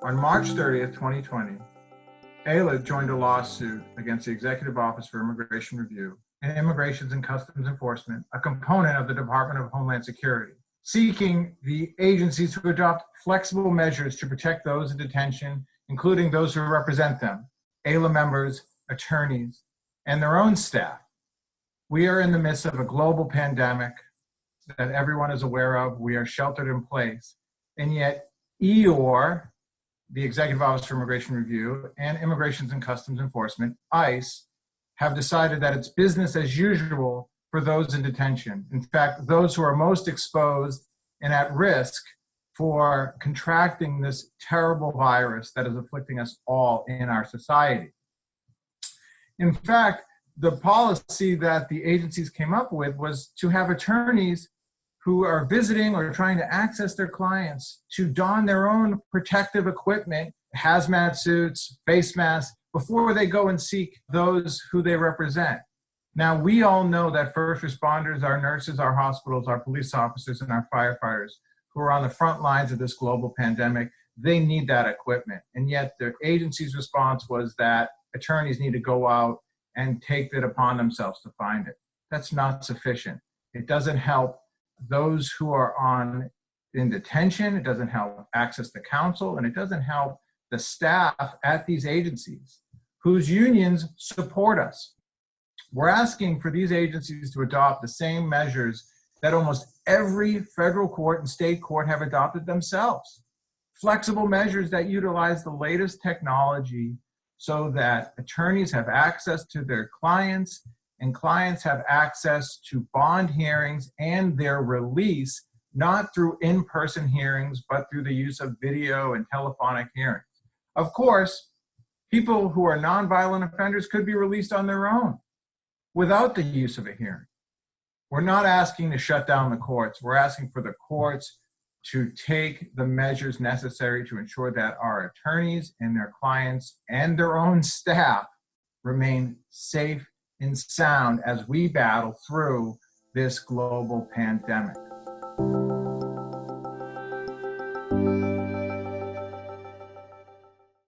On March 30th, 2020, AILA joined a lawsuit against the Executive Office for Immigration Review and Immigration and Customs Enforcement, a component of the Department of Homeland Security, seeking the agencies to adopt flexible measures to protect those in detention, including those who represent them, AILA members, attorneys, and their own staff. We are in the midst of a global pandemic that everyone is aware of. We are sheltered in place, and yet EOIR, the Executive Office for Immigration Review, and Immigration and Customs Enforcement, ICE, have decided that it's business as usual for those in detention. In fact, those who are most exposed and at risk for contracting this terrible virus that is afflicting us all in our society. In fact, the policy that the agencies came up with was to have attorneys who are visiting or trying to access their clients to don their own protective equipment, hazmat suits, face masks, before they go and seek those who they represent. Now, we all know that first responders, our nurses, our hospitals, our police officers, and our firefighters who are on the front lines of this global pandemic, they need that equipment. And yet the agency's response was that attorneys need to go out and take it upon themselves to find it. That's not sufficient. It doesn't help those who are in detention, it doesn't help access to counsel, and it doesn't help the staff at these agencies whose unions support us. We're asking for these agencies to adopt the same measures that almost every federal court and state court have adopted themselves. Flexible measures that utilize the latest technology so that attorneys have access to their clients and clients have access to bond hearings and their release, not through in-person hearings, but through the use of video and telephonic hearings. Of course, people who are nonviolent offenders could be released on their own without the use of a hearing. We're not asking to shut down the courts. We're asking for the courts to take the measures necessary to ensure that our attorneys and their clients and their own staff remain safe and sound as we battle through this global pandemic.